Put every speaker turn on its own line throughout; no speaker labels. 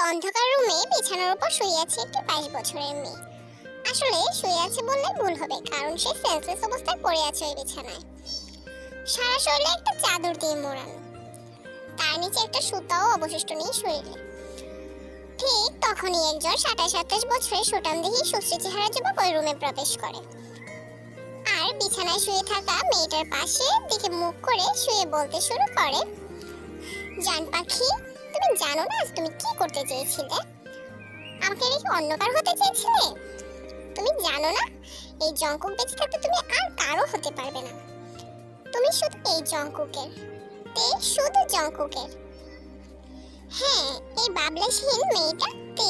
অন্ধকার রুমে বিছানার উপর শুয়ে আছে একটি 22 বছরের মেয়ে। আসলে শুয়ে আছে বললে ভুল হবে, কারণ সে সেন্সলেস অবস্থায় পড়ে আছে ওই বিছানায়। সারা শরীরে একটা চাদর দিয়ে মোড়ানো, তার নিচে একটা সুতাও অবশিষ্ট নেই শরীরে। ঠিক তখনই একজন 27-28 বছরের সুঠামদেহী সুশ্রী চেহারা যুবক ওই রুমে প্রবেশ করে, আর বিছানায় শুয়ে থাকা মেয়েটার পাশে দিকে মুখ করে শুয়ে বলতে শুরু করে, জান পাখি, তুমি জানো না আজ তুমি কি করতে চেয়েছিলে? আমাকে রেখে অন্য কারো হতে চেয়েছিলে? তুমি জানো না এই জঙ্কুক বেঁচে থাকতে তুমি আর কারো হতে পারবে না। তুমি শুধু এই জঙ্কুকের, শুধু জঙ্কুকের। হ্যাঁ, এই বাবলাসহীন মেয়েটা তে,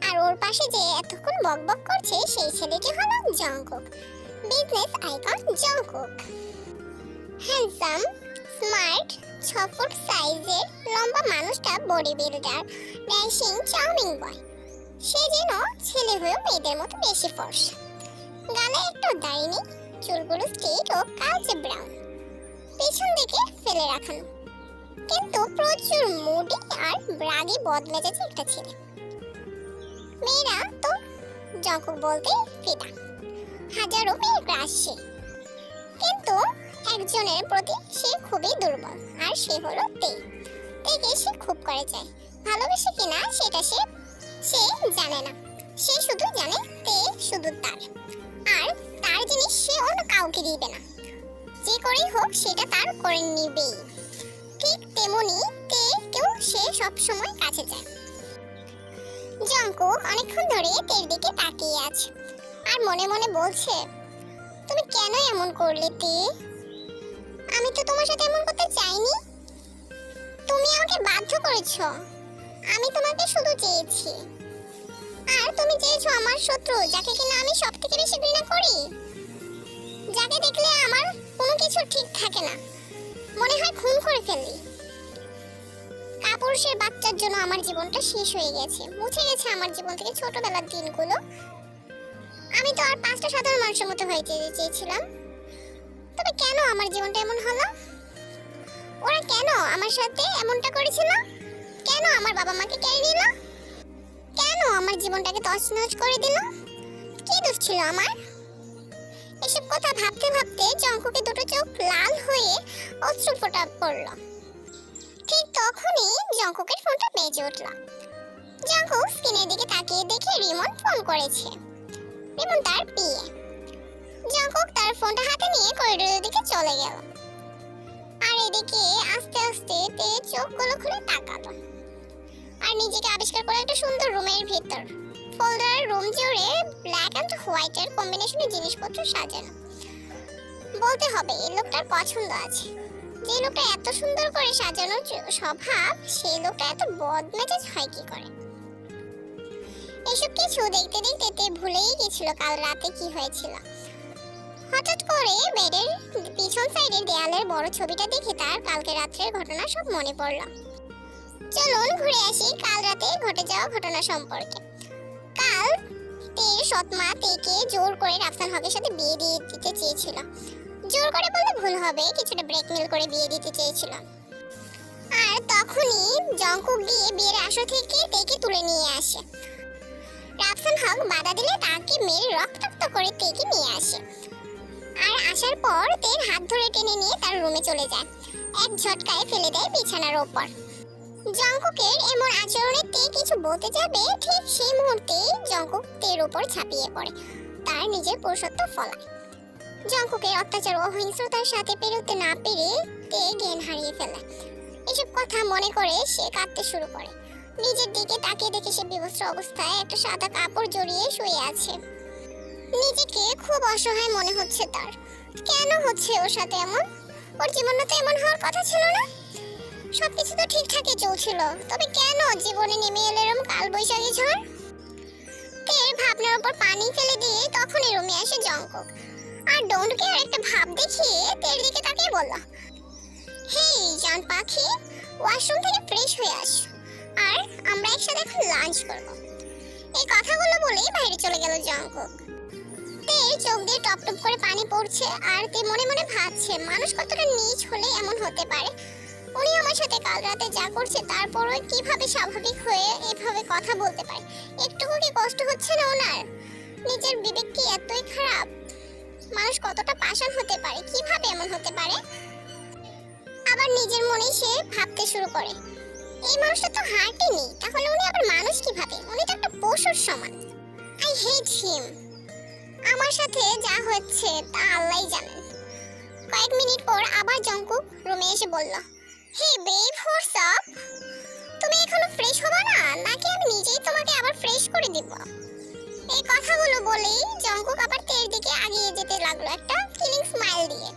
আর ওর পাশে যে এতক্ষণ বকবক করছে সেই ছেলেটি হলো Jungkook, business icon Jungkook. Handsome, smart, 6 foot সাইজের লম্বা মানুষটা বডি বিল্ডার, ড্যাশিং চার্মিং বয়। সে যেন ছেলে হয়েও মেয়েদের মতো বেশি ফর্সা। গালে একটু দাড়ি নেই, চুলগুলো স্ট্রেট ও কালচে ব্রাউন, পেছন দিকে ফেলে রাখানো, কিন্তু প্রচুর মুডি আর রাগী বদমেজাজি একটা ছেলে। মেয়েরা তো জঙ্কুক বলতে ফিদা, হাজারো মেয়ের ক্রাশ সে, কিন্তু একজনের প্রতি সে খুবই দুর্বল, আর সে হলো তে। তেকে সে খুব করে চায়, ভালোবেসে কিনা সেটা সে জানে না। সে শুধু জানে তে শুধু তার, আর তার জিনিস সে অন্য কাউকে দিবে না। যে করেই হোক সেটা তার করে নিবেই। ঠিক তেমনি তেকেও সে সব সময় কাছে চায়। জঙ্কুক অনেকক্ষণ ধরে তের দিকে তাকিয়ে আছে, আর মনে মনে বলছে, তুমি কেন এমন করলে তে? আমি তো তোমার সাথে এমন করতে চাইনি। তুমি আমাকে বাধ্য করেছো। আমি তোমাকে শুধু চেয়েছি, আর তুমি চেয়েছো আমার শত্রু, যাকে কিনা আমি সবথেকে বেশি ঘৃণা করি, যাকে দেখলে আমার কোনো কিছু ঠিক থাকে না, মনে হয় খুন করে ফেললি। কাপুরুষের বাচ্চার জন্য আমার জীবনটা শেষ হয়ে গেছে, মুছে গেছে আমার জীবন থেকে ছোটবেলার দিনগুলো। আমি তো আর 5টা সাধারণ মানুষের মতো হয়ে চেয়েছিলাম। তবে কেন আমার জীবনটা এমন হলো? ওরা কেন আমার সাথে এমনটা করেছিল? কেন আমার বাবা মাকে কেড়ে নিল? কেন আমার জীবনটাকে তছনছ করে দিল? কি দোষ ছিল আমার? এসব কথা ভাবতে ভাবতে জঙ্কুকে দুটো চোখ লাল হয়ে অশ্রু ফোঁটা পড়ল। ঠিক তখনই জঙ্কুকের ফোনটা বেজে উঠল। জঙ্কুক স্ক্রিনের দিকে তাকিয়ে দেখে রিমন ফোন করেছে। রিমন তার বিয়ে। জঙ্কুক তার ফোনটা হাতে নিয়ে করিডোরের দিকে চলে গেল, আর এদিকে আস্তে আস্তে তে চোখগুলো খুলে তাকালো, আর নিজেকে আবিষ্কার করে একটা সুন্দর রুমের ভিতর। ফোল্ডার রুম জুড়ে ব্ল্যাক অ্যান্ড হোয়াইটের কম্বিনেশনের জিনিসপত্র সাজানো। বলতে হবে এই লোকটার পছন্দ আছে। যে লোকটা এত সুন্দর করে সাজানো স্বভাব, সেই লোকটা এত বদমেজাজ হয় কি করে? এসব কিছু দেখতে দেখতে তে ভুলেই গেছিল কাল রাতে কি হয়েছিল। হঠাৎ করে বেডের পিছন সাইডের দেয়ালের বড় ছবিটা দেখে তার কালকে রাত্রের ঘটনা সব মনে পড়ল। চলুন ঘুরে আসি কাল রাতে ঘটে যাওয়া ঘটনা সম্পর্কে। কাল তের সৎমা তেকে জোর করে রাফসান হকের সাথে বিয়ে দিয়ে দিতে চেয়েছিল। জোর করে বললে ভুল হবে, কিছুটা ব্রেকমেল করে বিয়ে দিতে চেয়েছিল। আর তখনই জঙ্কুক গিয়ে বিয়ের আসর থেকে তেকে তুলে নিয়ে আসে। রাফসান হক বাধা দিলে তাকে মেরে রক্তাক্ত করে তেকে নিয়ে আসে, আর আসার পর তের হাত ধরে টেনে নিয়ে তার রুমে চলে যায়। এক ঝটকায় ফেলে দেয় বিছানার ওপর। জঙ্কুকের এমন আচরণে তে কিছু বলতে যাবে, ঠিক সেই মুহূর্তে জঙ্কুক তের উপর ঝাঁপিয়ে পড়ে, তার নিজের পুরুষত্ব ফলায়। জঙ্কুকের অত্যাচার ও অহিংসতার সাথে পেরোতে না পেরে তে জ্ঞান হারিয়ে ফেলে। এসব কথা মনে করে সে কাঁদতে শুরু করে। নিজের দিকে তাকিয়ে দেখে সে বিবস্ত্র অবস্থায় একটা সাদা কাপড় জড়িয়ে শুয়ে আছে। নিজেকে খুব অসহায় মনে হচ্ছে তার। কেন হচ্ছে ওর সাথে এমন? ওর জীবনে তো এমন হওয়ার কথা ছিল না। সবকিছু তো ঠিকঠাকই চলছিল, তবে কেন জীবনে নেমে এলো এরকম কালবৈশাখী ঝড়? তের ভাবনার উপর পানি ফেলে দিয়ে তখনই রুমে আসে জঙ্কুক, আর ডোন্ট কেয়ার একটা ভাব দেখিয়ে তের দিকে তাকিয়ে বলল, হেই জান পাখি, ওয়াশরুম থেকে ফ্রেশ হয়ে আস, আর আমরা একসাথে এখন লাঞ্চ করব। এই কথাগুলো বলেই বাইরে চলে গেল জঙ্কুক। তের চোখ দিয়ে টপ টপ করে পানি পড়ছে, আর তে মনে মনে ভাবছে মানুষ কতটা নীচ হলে এমন হতে পারে। উনি আমার সাথে কাল রাতে যা করছে তারপরও কিভাবে স্বাভাবিক হয়ে এভাবে কথা বলতে পারে? একটুকু কি কষ্ট হচ্ছে না ওনার? নিজের বিবেক কি এতই খারাপ? মানুষ কতটা পাষাণ হতে পারে? কিভাবে এমন হতে পারে? আবার নিজের মনেই সে ভাবতে শুরু করে, এই মানুষটা তো হার্টই নেই, তাহলে উনি আবার মানুষ কিভাবে? উনি তো একটা পশুর সমান। আই হেট হিম। আমার সাথে যা হচ্ছে তা আল্লাহই জানেন। কয়েক মিনিট পর আবার জংকুক রুমে এসে বলল, হে বেব, হোয়াটস আপ? তুমি এখনো ফ্রেশ হবে না, নাকি আমি নিজেই তোমাকে আবার ফ্রেশ করে দিব? এই কথাগুলো বলেই জংকুক আবার তের দিকে এগিয়ে যেতে লাগলো একটা কিলিং স্মাইল দিয়ে।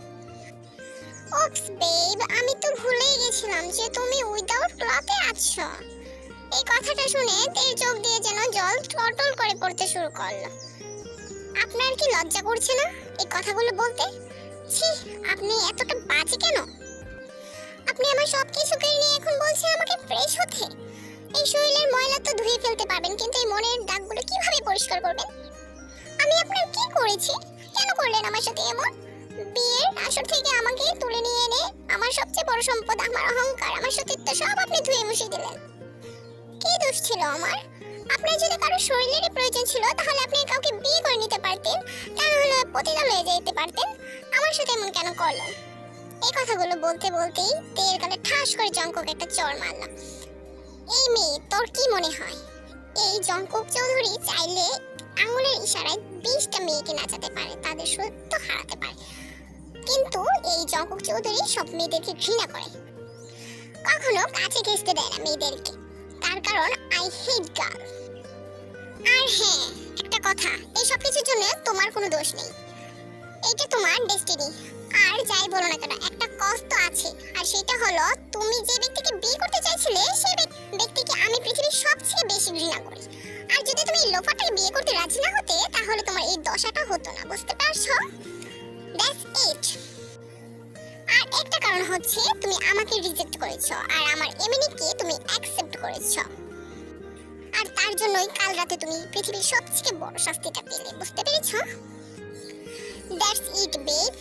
ওপস বেব, আমি তো ভুলেই গেছিলাম যে তুমি উইদাউট ক্লথে আছো। এই কথাটা শুনে তের চোখ দিয়ে যেন জল টলটল করে পড়তে শুরু করলো। আপনার কি লজ্জা করছে না এই কথাগুলো বলতে? ছি, আপনি এতটা বাজে কেন? আপনি আমার সবকিছু কেড়ে নিয়ে এখন বলছেন আমাকে ফ্রেশ হতে? এই শরীরের ময়লা তো ধুয়ে ফেলতে পারবেন, কিন্তু এই মনের দাগগুলো কিভাবে পরিষ্কার করবেন? আমি আপনার কি করেছি? কেন করলেন আমার সাথে এমন? বিয়ের আসর থেকে আমাকে তুলে নিয়ে এনে আমার সবচেয়ে বড় সম্পদ, আমার অহংকার, আমার সতীত্ব সব আপনি ধুয়ে মুছে দিলেন। কি দোষ ছিল আমার? আপনার যদি কারো শরীরের প্রয়োজন ছিল তাহলে আপনি কাউকে বিয়ে করে নিতে পারতেন, কেন হলো পতিতালয়ে যেতে পারতেন। আমার সাথে এমন কেন করলেন? এই কথাগুলো বলতে বলতেই তের গালে ঠাস করে জংকুক একটা চড় মারল। এই মেয়ে, তোর কি মনে হয় এই জংকুক চৌধুরী চাইলে আঙুলের ইশারায় 20টা মেয়েকে নাচাতে পারে, তাদের সত্য হারাতে পারে? কিন্তু এই জংকুক চৌধুরী সব মেয়েদেরকে ঘৃণা করে, কখনো কাছে ঘেঁষতে দেয় না মেয়েদেরকে। তার কারণ আই হেট গার্ল। আর হ্যাঁ, একটা কথা, এই সব কিছুর জন্য তোমার কোনো দোষ নেই, এইটা তোমার ডেস্টিনি। আর যাই বলো না কেন, একটা কষ্ট আছে, আর সেটা হলো তুমি যে ব্যক্তিকে বিয়ে করতে চাইছিলে সেই ব্যক্তিকে আমি পৃথিবীর সবচেয়ে বেশি ঘৃণা করি। আর যদি তুমি এই লোফাটাকে বিয়ে করতে রাজি না হতে তাহলে তোমার এই দশাটা হতো না, বুঝতে পারছো? That's it. আর একটা কারণ হচ্ছে তুমি আমাকে রিজেক্ট করেছো আর আমার এমনিকে তুমি অ্যাকসেপ্ট করেছো, আর তার জন্যই কাল রাতে তুমি পৃথিবীর সবচেয়ে বড় শাস্তিটা পেলে, বুঝতে পেরেছো? That's it babe.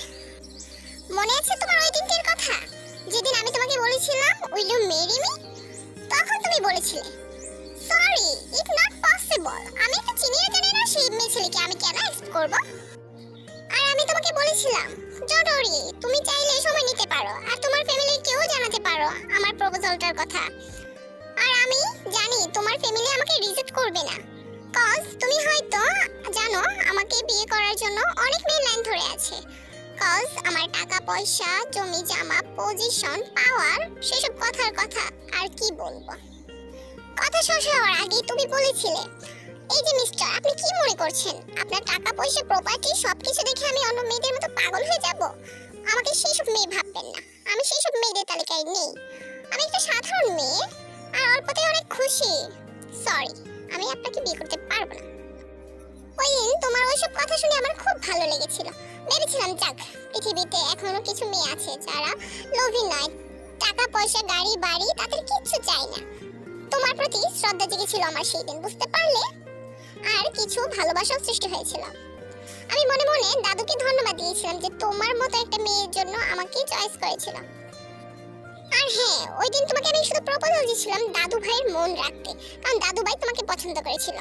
মনে আছে তোমার ওই দিনটির কথা, যেদিন আমি তোমাকে বলেছিলাম উইল ইউ ম্যারি মি? তখন তুমি বলেছিলে সরি, ইট নট পসিবল। আমি একটা চিনিয়ে জানি না সেই মেয়ে ছেলেকে আমি কেন অ্যাকসেপ্ট করব। আর আমি তোমাকে বলেছিলাম ডোন্ট ওয়ারি, তুমি চাইলে সময় নিতে পারো আর তোমার ফ্যামিলির কেউ জানাতে পারো আমার প্রপোজালটার কথা। আর আমি জানি তোমার ফ্যামিলি আমাকে রিজেক্ট করবে না, কজ তুমি হয়তো জানো আমাকে বিয়ে করার জন্য অনেক মেয়ে লাইন ধরে আছে। কজ আমার টাকা পয়সা, জমি জামা, পজিশন, পাওয়ার, সেসব কথার কথা আর কি বলবো। কথা শেষ হওয়ার আগে তুমি বলেছিলে, এই যে মিস্টার, আপনি কি মনে করছেন আপনার টাকা পয়সা, প্রপার্টি সবকিছু দেখে আমি অন্য মেয়েদের মতো পাগল হয়ে যাব? আমাকে সেইসব মেয়ে ভাববেন না, আমি সেইসব মেয়েদের তালিকায় নেই। আমি একটা সাধারণ মেয়ে আর অল্পতে অনেক খুশি। সরি, আমি আপনাকে বিয়ে করতে পারবো না। ওই দিন তোমার ওইসব কথা শুনে আমার খুব ভালো লেগেছিল। ভেবেছিলাম যাক, পৃথিবীতে এখনো কিছু মেয়ে আছে যারা লোভী নয়, টাকা পয়সা, গাড়ি বাড়ি তাদের কিচ্ছু চাই না। তোমার প্রতি শ্রদ্ধা জেগেছিল আমার সেই দিন, বুঝতে পারলে? আর কিছু ভালোবাসাও সৃষ্টি হয়েছিল। আমি মনে মনে দাদুকে ধন্যবাদ দিয়েছিলাম যে তোমার মতো একটা মেয়ের জন্য আমাকে চয়েস করেছিল। আর হ্যাঁ, ওই দিন তোমাকে আমি শুধু প্রপোজাল দিয়েছিলাম দাদু ভাইয়ের মন রাখতে, কারণ দাদু ভাই তোমাকে পছন্দ করেছিল।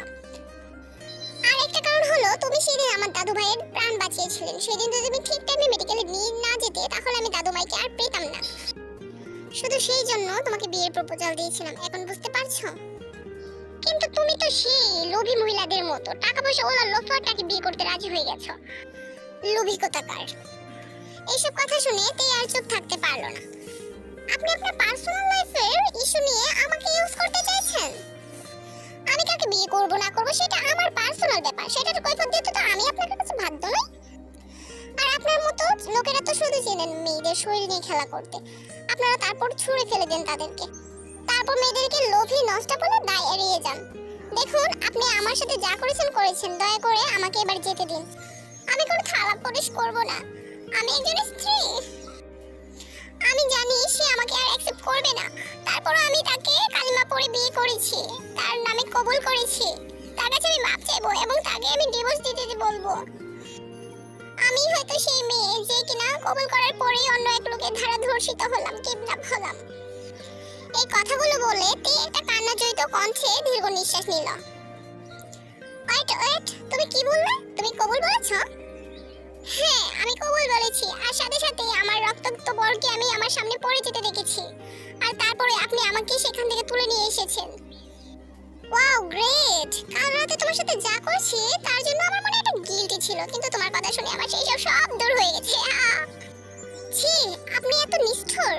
আর একটা কারণ হলো তুমি সেদিন আমার দাদু ভাইয়ের প্রাণ বাঁচিয়েছিলেন। সেদিন যদি তুমি ঠিক টাইমে মেডিকেলে নিয়ে না যেতে তাহলে আমি দাদু ভাইকে আর পেতাম না। শুধু সেই জন্য তোমাকে বিয়ের প্রপোজাল দিয়েছিলাম, এখন বুঝতে পারছো? কিন্তু তুমি তো সেই লোভী মহিলাদের মতো টাকা পয়সা ওলা লোফারটাকে বিয়ে করতে রাজি হয়ে গেছো। লোভী কোথাকার। এইসব কথা শুনে তে আর চুপ থাকতে পারলো না। আপনি আপনার পার্সোনাল লাইফের ইস্যু নিয়ে আমাকে ইউজ করতে চাইছেন? আমি কাকে বিয়ে করব না করব সেটা আমার পার্সোনাল ব্যাপার, সেটার কৈফিয়ত দিতে তো আমি আপনার কাছে বাধ্য নই। আর আপনার মতো লোকেরা তো শুধু চেনেন মেয়েদের শরীর নিয়ে খেলা করতে, আপনারা তারপর ছুঁড়ে ফেলে দেন তাদেরকে, তারপর মেয়েদেরকে লোভী নষ্ট বলে দায় এড়িয়ে যান। দেখুন, আপনি আমার সাথে যা করেছেন করেছেন, দয়া করে আমাকে এবার যেতে দিন। আমি কোনো খারাপ পরিশ করব না, আমি একজন স্ত্রী। আমি জানি সে আমাকে আর অ্যাকসেপ্ট করবে না, তারপরও আমি তাকে কালিমা পড়ে বিয়ে করেছি, তার নামে কবুল করেছি। তার কাছে আমি মাপ চাইবো এবং তাকে আমি ডিভোর্স দিতে বলবো। আমি হয়তো সেই মেয়ে যে কিনা কবুল করার পরেই অন্য এক লোকের ধারা ধর্ষিত হলাম, কিডন্যাপ হলাম। এই কথাগুলো বলে তে একটা কান্নাজড়িত কণ্ঠে দীর্ঘ নিঃশ্বাস নিল। ওয়েট ওয়েট, তুমি কি বললে? তুমি কবুল বলেছো? হ্যাঁ, আমি কবুল বলেছি, আর সাথে সাথে আমার রক্তাক্ত বরকে আমি আমার সামনে পড়ে যেতে দেখেছি, আর তারপরে আপনি আমাকে সেখান থেকে তুলে নিয়ে এসেছেন। Wow, great! কাল রাতে তোমার সাথে যা করেছি তার জন্য আমার মনে একটা গিল্টি ছিল, কিন্তু তোমার কথা শুনে আমার সেই সব দূর হয়ে গেছে। ছি, আপনি এত নিষ্ঠুর!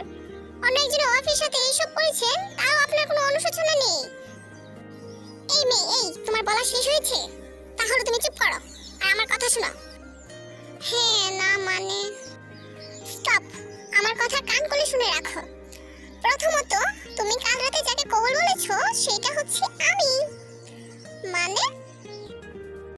অন্য একজন ওয়াইফের সাথে এইসব করেছেন, তাও আপনার কোনো অনুশোচনা নেই। এই মেয়ে, এই তোমার বলা শেষ হয়েছে? তাহলে তুমি চুপ করো আর আমার কথা শোনো। হ্যাঁ, না মানে স্টপ, আমার কথা কান খুলে শুনে রাখো। প্রথমত, তুমি কাল রাতে যাকে কবুল বলেছো সেটা হচ্ছে আমি। মানে